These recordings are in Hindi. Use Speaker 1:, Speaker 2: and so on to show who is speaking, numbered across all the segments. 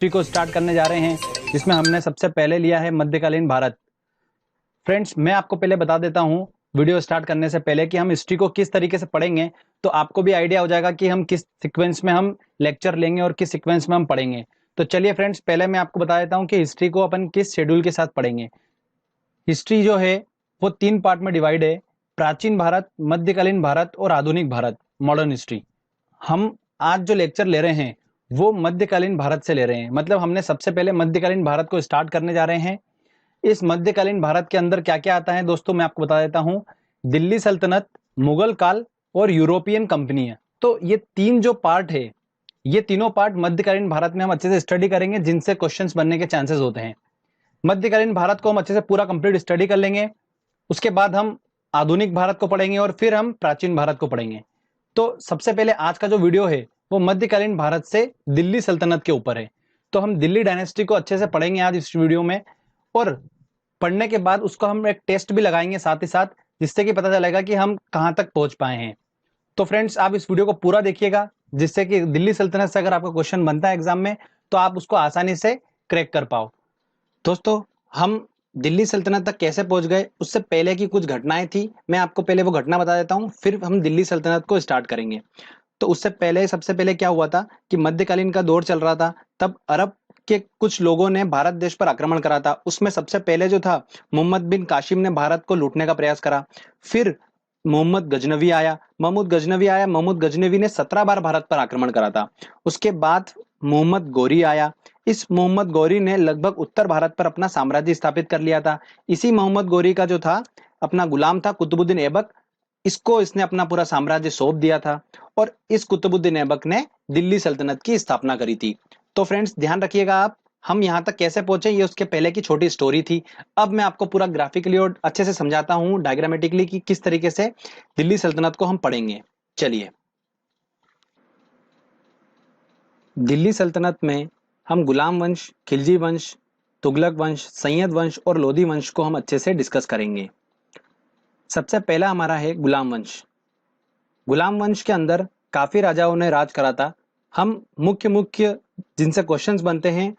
Speaker 1: हिस्ट्री को स्टार्ट करने जा रहे हैं, जिसमें हमने सबसे पहले लिया है मध्यकालीन भारत। फ्रेंड्स, मैं आपको पहले बता देता हूं वीडियो स्टार्ट करने से पहले कि हम हिस्ट्री को किस तरीके से पढ़ेंगे, तो आपको भी आइडिया हो जाएगा कि हम किस सीक्वेंस में हम लेक्चर लेंगे और किस सीक्वेंस में हम पढ़ेंगे। तो चलिए फ्रेंड्स, पहले मैं आपको बता देता हूं कि हिस्ट्री को अपन किस शेड्यूल के साथ पढ़ेंगे। हिस्ट्री जो है वो 3 पार्ट में डिवाइड है: प्राचीन भारत, मध्यकालीन भारत और आधुनिक भारत, मॉडर्न हिस्ट्री। हम आज जो लेक्चर ले रहे हैं वो मध्यकालीन भारत से ले रहे हैं, मतलब हमने सबसे पहले मध्यकालीन भारत को स्टार्ट करने जा रहे हैं। इस मध्यकालीन भारत के अंदर क्या क्या आता है दोस्तों, मैं आपको बता देता हूं। दिल्ली सल्तनत, मुगल काल और यूरोपियन कंपनियां। तो ये 3 जो पार्ट है, ये तीनों पार्ट मध्यकालीन भारत में हम अच्छे से स्टडी करेंगे, जिनसे क्वेश्चंस बनने के चांसेस होते हैं। मध्यकालीन भारत को हम अच्छे से पूरा कंप्लीट स्टडी कर लेंगे, उसके बाद हम आधुनिक भारत को पढ़ेंगे और फिर हम प्राचीन भारत को पढ़ेंगे। तो सबसे पहले आज का जो वीडियो है वो मध्यकालीन भारत से दिल्ली सल्तनत के ऊपर है। तो हम दिल्ली डायनेस्टी को अच्छे से पढ़ेंगे आज इस वीडियो में, और पढ़ने के बाद उसको हम एक टेस्ट भी लगाएंगे साथ ही साथ, जिससे कि पता चलेगा कि हम कहां तक पहुंच पाए हैं। तो फ्रेंड्स, आप इस वीडियो को पूरा देखिएगा, जिससे कि दिल्ली सल्तनत से अगर आपका क्वेश्चन बनता है एग्जाम में तो आप उसको आसानी से क्रैक कर पाओ। दोस्तों, हम दिल्ली सल्तनत तक कैसे पहुंच गए उससे पहले की कुछ घटनाएं थी, मैं आपको पहले वो घटना बता देता हूं, फिर हम दिल्ली सल्तनत को स्टार्ट करेंगे। तो उससे पहले सबसे पहले क्या हुआ था कि मध्यकालीन का दौर चल रहा था, तब अरब के कुछ लोगों ने भारत देश पर आक्रमण करा था। उसमें सबसे पहले जो था, मोहम्मद बिन कासिम ने भारत को लूटने का प्रयास करा। फिर मोहम्मद गजनवी ने 17 बार भारत पर आक्रमण करा था। उसके बाद मोहम्मद गौरी आया। इस मोहम्मद गौरी ने लगभग उत्तर भारत पर अपना साम्राज्य स्थापित कर लिया था। इसी मोहम्मद गौरी का जो था अपना गुलाम था कुतुबुद्दीन ऐबक, इसको इसने अपना पूरा साम्राज्य सौंप दिया था, और इस कुतुबुद्दीन ऐबक ने दिल्ली सल्तनत की स्थापना करी थी। तो फ्रेंड्स, ध्यान रखिएगा आप, हम यहाँ तक कैसे पहुंचे ये उसके पहले की छोटी स्टोरी थी। अब मैं आपको पूरा ग्राफिकली और अच्छे से समझाता हूँ, डायग्रामेटिकली, कि किस तरीके से दिल्ली सल्तनत को हम पढ़ेंगे। चलिए, दिल्ली सल्तनत में हम गुलाम वंश, खिलजी वंश, तुगलक वंश, सैयद वंश और लोधी वंश को हम अच्छे से डिस्कस करेंगे। सबसे पहला हमारा है गुलाम वंश। गुलाम वंश के अंदर काफी राजाओं ने राज करा था। हम मुख्य मुख्य जिनसे क्वेश्चंस बनते हैं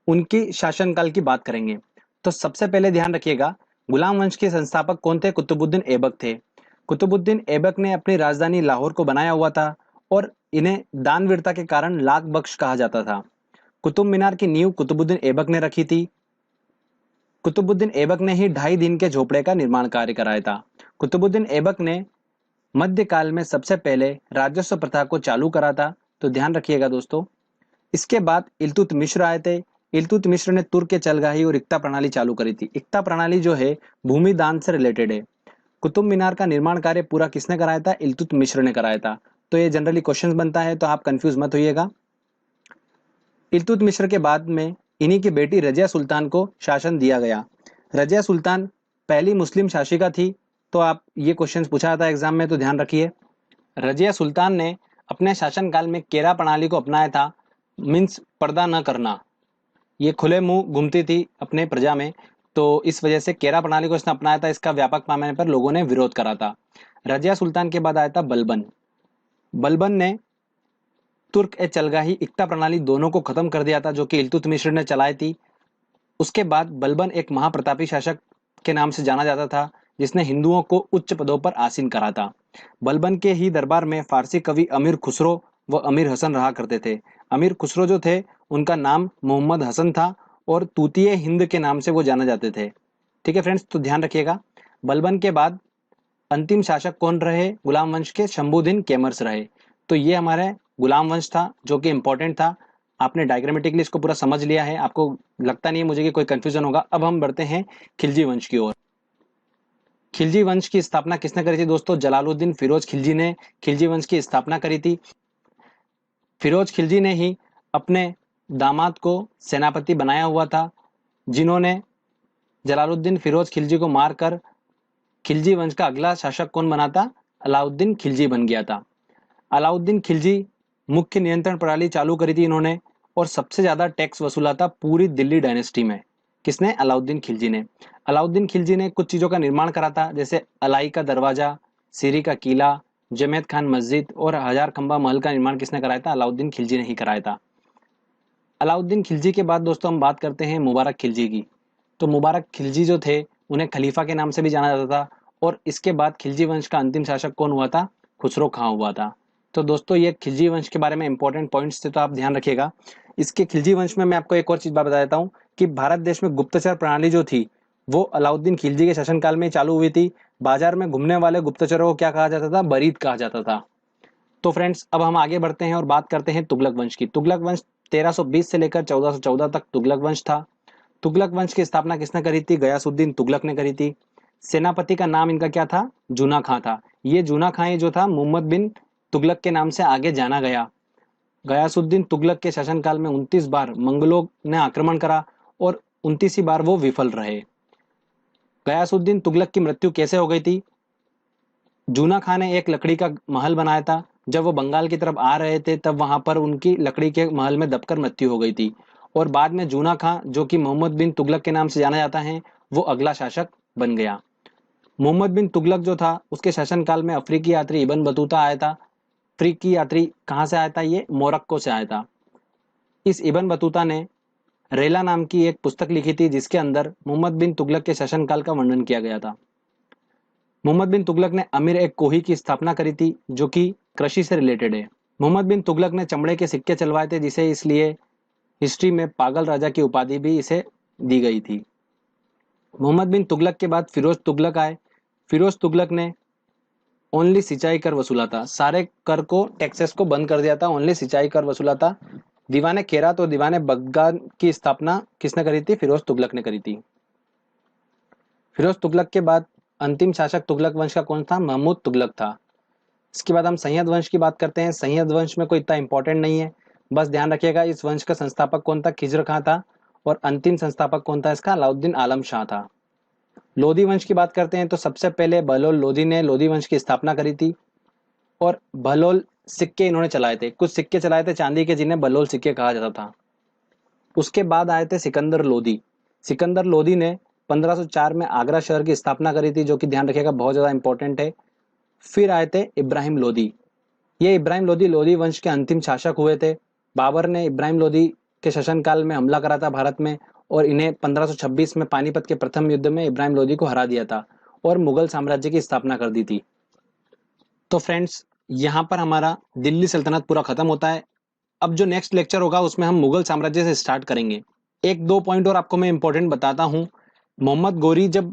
Speaker 1: उनकी शासनकाल की बात करेंगे। तो सबसे पहले ध्यान रखिएगा, गुलाम वंश के संस्थापक कौन थे? कुतुबुद्दीन ऐबक थे। कुतुबुद्दीन ऐबक ने अपनी राजधानी लाहौर को बनाया हुआ था, और इन्हें दानवीरता के कारण लाख बख्श कहा जाता था। कुतुब मीनार की नींव कुतुबुद्दीन ऐबक ने रखी थी। कुतुबुद्दीन ऐबक ने ही 2.5 दिन के झोपड़े का निर्माण कार्य कराया था। कुतुबुद्दीन ऐबक ने मध्यकाल में सबसे पहले राजस्व प्रथा को चालू करा था। तो ध्यान रखिएगा दोस्तों। इसके बाद इल्तुतमिश आए थे। इल्तुतमिश ने तुर्क चलगाही और इक्ता प्रणाली चालू करी थी। इक्ता प्रणाली जो है भूमि दान से रिलेटेड है। कुतुब मीनार का निर्माण कार्य पूरा किसने कराया था? इल्तुतमिश ने कराया था। तो ये जनरली क्वेश्चन बनता है, तो आप कंफ्यूज मत होइएगा। इल्तुतमिश के बाद में इन्हीं की बेटी रजिया सुल्तान को शासन दिया गया। रजिया सुल्तान पहली मुस्लिम शासिका थी। तो आप ये क्वेश्चन पूछा था एग्जाम में, तो ध्यान रखिए। रजिया सुल्तान ने अपने शासनकाल में केरा प्रणाली को अपनाया था, मीन्स पर्दा न करना। ये खुले मुंह घूमती थी अपने प्रजा में, तो इस वजह से केरा प्रणाली को इसने अपनाया था। इसका व्यापक पैमाने पर लोगों ने विरोध करा था। रजिया सुल्तान के बाद आया था बलबन। बलबन ने तुर्क ए चलगाही इक्ता प्रणाली दोनों को खत्म कर दिया था, जो कि इल्तुतमिश ने चलाई थी। उसके बाद बलबन एक महाप्रतापी शासक के नाम से जाना जाता था, जिसने हिंदुओं को उच्च पदों पर आसीन करा था। बलबन के ही दरबार में फारसी कवि अमीर खुसरो व अमीर हसन रहा करते थे। अमीर खुसरो जो थे उनका नाम मोहम्मद हसन था, और तूतिए हिंद के नाम से वो जाने जाते थे। ठीक है फ्रेंड्स, तो ध्यान रखिएगा। बलबन के बाद अंतिम शासक कौन रहे गुलाम वंश के? शंभुद्दीन कैमर्स रहे। तो ये हमारे गुलाम वंश था, जो कि इंपॉर्टेंट था। आपने डायग्रामेटिकली इसको पूरा समझ लिया है, आपको लगता नहीं है मुझे कि कोई कंफ्यूजन होगा। अब हम बढ़ते हैं खिलजी वंश की ओर। खिलजी वंश की स्थापना किसने करी थी दोस्तों? जलालुद्दीन फिरोज खिलजी ने खिलजी वंश की स्थापना करी थी। फिरोज खिलजी ने ही अपने दामाद को सेनापति बनाया हुआ था, जिन्होंने जलालुद्दीन फिरोज खिलजी को मारकर खिलजी वंश का अगला शासक कौन बना था? अलाउद्दीन खिलजी बन गया था। अलाउद्दीन खिलजी मुख्य नियंत्रण प्रणाली चालू करी थी इन्होंने, और सबसे ज्यादा टैक्स वसूला था पूरी दिल्ली डायनेस्टी में। किसने? अलाउद्दीन खिलजी ने। अलाउद्दीन खिलजी ने कुछ चीजों का निर्माण करा था, जैसे अलाई का दरवाजा, सीरी का किला, जमेद खान मस्जिद और हजार खंबा महल का निर्माण किसने कराया था? अलाउद्दीन खिलजी ने ही कराया था। अलाउद्दीन खिलजी के बाद दोस्तों हम बात करते हैं मुबारक खिलजी की। तो मुबारक खिलजी जो थे उन्हें खलीफा के नाम से भी जाना जाता था, और इसके बाद खिलजी वंश का अंतिम शासक कौन हुआ था? खुसरो खां हुआ था। तो दोस्तों ये खिलजी वंश के बारे में इंपॉर्टेंट पॉइंट्स थे, तो आप ध्यान रखिएगा। इसके खिलजी वंश में मैं आपको एक और चीज बता देता हूँ कि भारत देश में गुप्तचर प्रणाली जो थी वो अलाउद्दीन खिलजी के शासनकाल में चालू हुई थी। बाजार में घूमने वाले गुप्तचरों को क्या कहा जाता था? बरीद कहा जाता था। तो फ्रेंड्स अब हम आगे बढ़ते हैं और बात करते हैं तुगलक वंश की। तुगलक वंश 1320 से लेकर 1414 तक तुगलक वंश था। तुगलक वंश की स्थापना किसने करी थी? गयासुद्दीन तुगलक ने करी थी। सेनापति का नाम इनका क्या था? जूना खां था। ये जूना खां ही जो था मोहम्मद बिन तुगलक के नाम से आगे जाना गया। गयासुद्दीन तुगलक के शासनकाल में 29 बार मंगलों ने आक्रमण करा और 29 बार वो विफल रहे। गयासुद्दीन तुगलक की मृत्यु कैसे हो गई थी? जूना खां ने एक लकड़ी का महल बनाया था। जब वो बंगाल की तरफ आ रहे थे तब वहां पर उनकी लकड़ी के महल में दबकर मृत्यु हो गई थी, और बाद में जूना खां जो कि मोहम्मद बिन तुगलक के नाम से जाना जाता है वो अगला शासक बन गया। मोहम्मद बिन तुगलक जो था उसके शासनकाल में अफ्रीकी यात्री इबन बतूता आया था। अफ्रीकी यात्री कहाँ से आया था? ये मोरक्को से आया था। इस इबन बतूता ने रेला नाम की एक पुस्तक लिखी थी जिसके अंदर मोहम्मद बिन तुगलक के शासनकाल का वर्णन किया गया था। मोहम्मद बिन तुगलक ने अमीर एक कोही की स्थापना करी थी जो कि कृषि से रिलेटेड है। मोहम्मद बिन तुगलक ने चमड़े के सिक्के चलवाए थे, जिसे इसलिए हिस्ट्री में पागल राजा की उपाधि भी इसे दी गई थी। मोहम्मद बिन तुगलक के बाद फिरोज तुगलक आए। फिरोज तुगलक ने ओनली सिंचाई कर वसूला था, सारे कर को टैक्सेस को बंद कर दिया था, ओनली सिंचाई कर वसूला था। दीवाने खेरात और दीवाने बगदाद की स्थापना किसने करी थी? फिरोज तुगलक ने करी थी। फिरोज तुगलक के बाद अंतिम शासक तुगलक वंश का कौन था? महमूद तुगलक था। इसके बाद हम सैयद वंश की बात करते हैं। सैयद वंश में कोई इतना इंपॉर्टेंट नहीं है, बस ध्यान रखिएगा इस वंश का संस्थापक कौन था? खिज्र खां था। और अंतिम संस्थापक कौन था इसका? अलाउद्दीन आलम शाह था। लोधी वंश की बात करते हैं तो सबसे पहले बहलोल लोधी ने लोधी वंश की स्थापना करी थी, और बहलोल सिक्के इन्होंने चलाए थे। कुछ सिक्के चलाए थे चांदी के जिन्हें बहलोल सिक्के कहा जाता था। उसके बाद आए थे सिकंदर लोधी। सिकंदर लोधी ने 1504 में आगरा शहर की स्थापना करी थी, जो कि ध्यान रखिएगा बहुत ज्यादा इंपॉर्टेंट है। फिर आए थे इब्राहिम लोधी। ये इब्राहिम लोधी लोधी वंश के अंतिम शासक हुए थे। बाबर ने इब्राहिम लोधी के शासनकाल में हमला करा था भारत में, और इन्हें 1526 में पानीपत के प्रथम युद्ध में इब्राहिम लोधी को हरा दिया था और मुगल साम्राज्य की स्थापना कर दी थी। तो फ्रेंड्स यहाँ पर हमारा दिल्ली सल्तनत पूरा खत्म होता है। अब जो नेक्स्ट लेक्चर होगा उसमें हम मुगल साम्राज्य से स्टार्ट करेंगे। एक दो पॉइंट और आपको मैं इंपॉर्टेंट बताता हूँ। मोहम्मद गोरी जब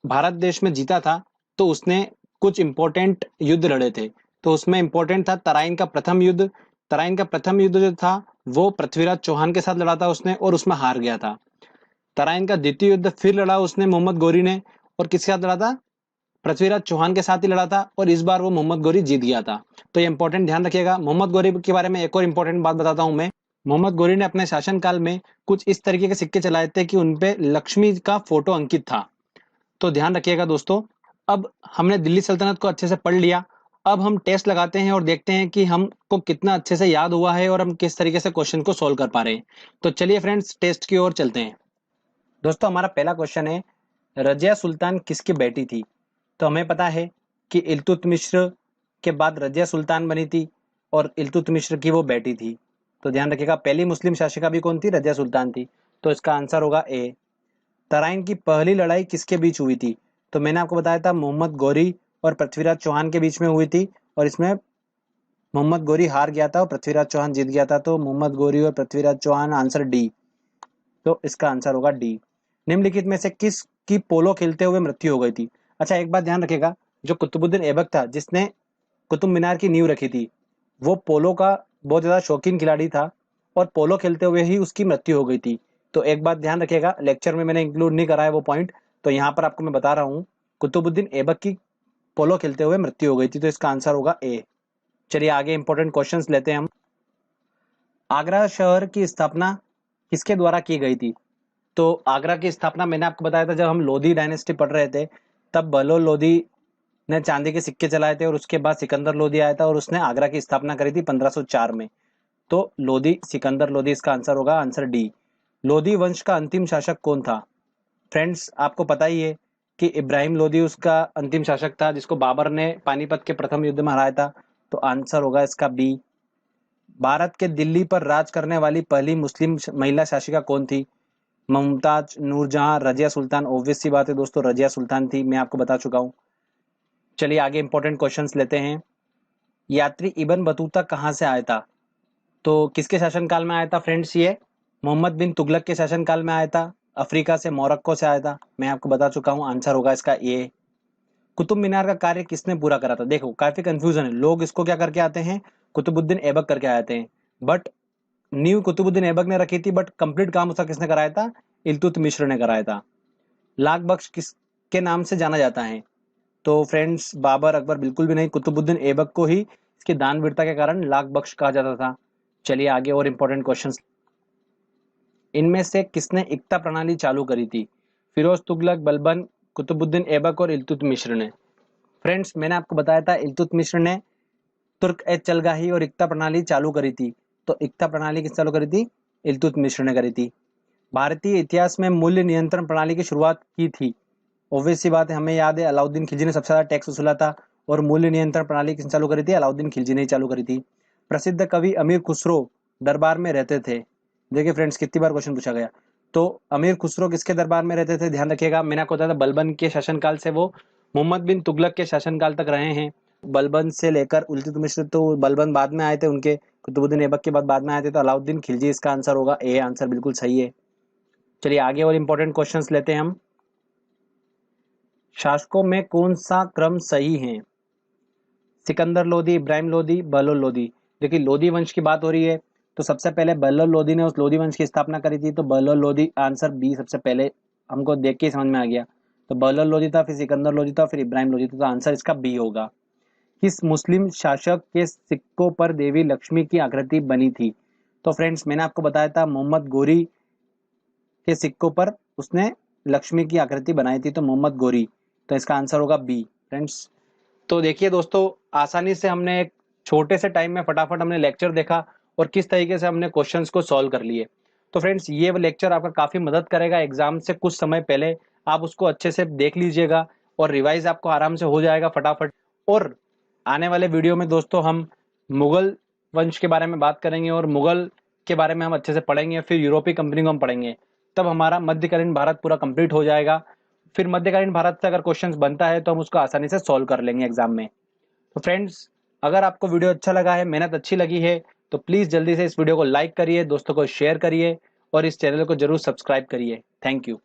Speaker 1: भारत देश में जीता था तो उसने कुछ इंपॉर्टेंट युद्ध लड़े थे। तो उसमें इंपॉर्टेंट था तराइन का प्रथम युद्ध। तराइन का प्रथम युद्ध जो था वो पृथ्वीराज चौहान के साथ लड़ा था उसने, और उसमें हार गया था। तराइन का द्वितीय युद्ध फिर लड़ा उसने मोहम्मद गोरी ने, और किसके साथ लड़ा था? पृथ्वीराज चौहान के साथ ही लड़ा था, और इस बार वो मोहम्मद गोरी जीत गया था। तो ये इंपॉर्टेंट ध्यान रखिएगा। मोहम्मद गोरी के बारे में एक और इंपॉर्टेंट बात बताता हूं मैं। मोहम्मद गोरी ने अपने शासनकाल में कुछ इस तरीके के सिक्के चलाए थे कि उनपे लक्ष्मी का फोटो अंकित था। तो ध्यान रखिएगा दोस्तों। अब हमने दिल्ली सल्तनत को अच्छे से पढ़ लिया। अब हम टेस्ट लगाते हैं और देखते हैं कि हमको कितना अच्छे से याद हुआ है और हम किस तरीके से क्वेश्चन को सोल्व कर पा रहे हैं। तो चलिए फ्रेंड्स टेस्ट की ओर चलते हैं। दोस्तों हमारा पहला क्वेश्चन है, रजिया सुल्तान किसकी बेटी थी? तो हमें पता है कि इल्तुतमिश के बाद रजिया सुल्तान बनी थी, और इल्तुतमिश की वो बेटी थी। तो ध्यान रखिएगा पहली मुस्लिम शासिका भी कौन थी? रजिया सुल्तान थी। तो इसका आंसर होगा ए। तराइन की पहली लड़ाई किसके बीच हुई थी? तो मैंने आपको बताया था मोहम्मद गौरी और पृथ्वीराज चौहान के बीच में हुई थी, और इसमें मोहम्मद गौरी हार गया था और पृथ्वीराज चौहान जीत गया था। तो मोहम्मद गौरी और पृथ्वीराज चौहान, आंसर डी। तो इसका आंसर होगा डी। निम्नलिखित में से किस की पोलो खेलते हुए मृत्यु हो गई थी? अच्छा एक बात ध्यान रखिएगा, जो कुतुबुद्दीन ऐबक था जिसने कुतुब मीनार की नींव रखी थी, वो पोलो का बहुत ज्यादा शौकीन खिलाड़ी था, और पोलो खेलते हुए ही उसकी मृत्यु हो गई थी। तो एक बात ध्यान रखिएगा, लेक्चर में मैंने इंक्लूड नहीं करा है वो पॉइंट, तो यहाँ पर आपको मैं बता रहा हूँ, कुतुबुद्दीन ऐबक की पोलो खेलते हुए मृत्यु हो गई थी। तो इसका आंसर होगा ए। चलिए आगे इंपॉर्टेंट क्वेश्चंस लेते हैं हम। आगरा शहर की स्थापना किसके द्वारा की गई थी? तो आगरा की स्थापना मैंने आपको बताया था जब हम लोधी डायनेस्टी पढ़ रहे थे, तब बहलोल लोधी ने चांदी के सिक्के चलाए थे, और उसके बाद सिकंदर लोधी आया था और उसने आगरा की स्थापना करी थी 1504 में। तो लोधी, सिकंदर लोधी इसका आंसर होगा, आंसर डी। लोधी वंश का अंतिम शासक कौन था? फ्रेंड्स आपको पता ही है कि इब्राहिम लोधी उसका अंतिम शासक था, जिसको बाबर ने पानीपत के प्रथम युद्ध में हराया था। तो आंसर होगा इसका बी। भारत के दिल्ली पर राज करने वाली पहली मुस्लिम महिला शासिका कौन थी? मुमताज, नूरजहां, रजिया सुल्तान। ऑब्वियस सी बात है दोस्तों, रजिया सुल्तान थी, मैं आपको बता चुका हूँ। चलिए आगे इंपॉर्टेंट क्वेश्चंस लेते हैं। यात्री इब्न बतूता कहाँ से आया था? तो किसके शासनकाल में आया था फ्रेंड्स? ये मोहम्मद बिन तुगलक के शासनकाल में आया था। अफ्रीका से, मोरक्को से आया था। मैं आपको बता चुका हूँ, आंसर होगा इसका ए। कुतुब मीनार का कार्य किसने पूरा करा था? देखो काफी कंफ्यूजन है, लोग इसको क्या करके आते हैं, कुतुबुद्दीन ऐबक करके आते हैं, बट नींव कुतुबुद्दीन ऐबक ने रखी थी, बट कंप्लीट काम उसका किसने कराया था? इल्तुतमिश ने कराया था। लाख बख्श किसके नाम से जाना जाता है? तो फ्रेंड्स बाबर, अकबर बिल्कुल भी नहीं, कुतुबुद्दीन ऐबक को ही इसकी दानवीरता के कारण लाख बख्श कहा जाता था। चलिए आगे और इंपॉर्टेंट क्वेश्चंस। इनमें से किसने इक्ता प्रणाली चालू करी थी? फिरोज तुगलक, बलबन, कुतुबुद्दीन ऐबक और इल्तुतमिश ने। फ्रेंड्स मैंने आपको बताया था इल्तुतमिश ने तुर्क ए चलगाही और इक्ता प्रणाली चालू करी थी। तो इक्ता प्रणाली किस चालू करी थी? इल्तुतमिश ने करी थी। भारतीय इतिहास में मूल्य नियंत्रण प्रणाली की शुरुआत की थी। ऑब्वियस सी बात है, हमें याद है अलाउद्दीन खिलजी ने सबसे ज्यादा टैक्स वसूला था, और मूल्य नियंत्रण प्रणाली किसने चालू करी थी? अलाउद्दीन खिलजी ने चालू करी थी। प्रसिद्ध कवि अमीर खुसरो दरबार में रहते थे। देखिए फ्रेंड्स कितनी बार क्वेश्चन पूछा गया। तो अमीर खुसरो किसके दरबार में रहते थे? ध्यान रखिएगा, मैंने आपको बताया था बलबन के शासनकाल से वो मोहम्मद बिन तुगलक के शासनकाल तक रहे हैं। बलबन से लेकर इल्तुतमिश, तो बलबन बाद में आए थे उनके, कुतुबुद्दीन ऐबक के बाद में आए थे, तो अलाउद्दीन खिलजी इसका आंसर होगा ए। आंसर बिल्कुल सही है। चलिए आगे और इंपॉर्टेंट क्वेश्चंस लेते हैं हम। शासकों में कौन सा क्रम सही है? सिकंदर लोदी, इब्राहिम लोदी, बहलोल लोदी। देखिए लोदी वंश की बात हो रही है, तो सबसे पहले बहलोल लोदी ने उस लोदी वंश की स्थापना करी थी, तो बहलोल लोदी आंसर बी सबसे पहले हमको देख के समझ में आ गया। तो बहलोल लोदी था, फिर सिकंदर लोदी था, फिर इब्राहिम लोदी था, तो आंसर इसका बी होगा। किस मुस्लिम शासक के सिक्कों पर देवी लक्ष्मी की आकृति बनी थी? तो फ्रेंड्स मैंने आपको बताया था मोहम्मद गोरी के सिक्कों पर उसने लक्ष्मी की आकृति बनाई थी, तो मोहम्मद गोरी, तो इसका आंसर होगा बी फ्रेंड्स। तो देखिए दोस्तों, आसानी से हमने एक छोटे से टाइम में फटाफट हमने लेक्चर देखा और किस तरीके से हमने क्वेश्चंस को सॉल्व कर लिए। तो फ्रेंड्स ये लेक्चर आपका काफी मदद करेगा एग्जाम से कुछ समय पहले, आप उसको अच्छे से देख लीजिएगा और रिवाइज आपको आराम से हो जाएगा फटाफट। और आने वाले वीडियो में दोस्तों हम मुगल वंश के बारे में बात करेंगे और मुगल के बारे में हम अच्छे से पढ़ेंगे, फिर यूरोपीय कंपनी को हम पढ़ेंगे, तब हमारा मध्यकालीन भारत पूरा कंप्लीट हो जाएगा। फिर मध्यकालीन भारत से अगर क्वेश्चंस बनता है तो हम उसको आसानी से सॉल्व कर लेंगे एग्जाम में। तो फ्रेंड्स अगर आपको वीडियो अच्छा लगा है, मेहनत अच्छी लगी है, तो प्लीज जल्दी से इस वीडियो को लाइक करिए, दोस्तों को शेयर करिए और इस चैनल को जरूर सब्सक्राइब करिए। Thank you.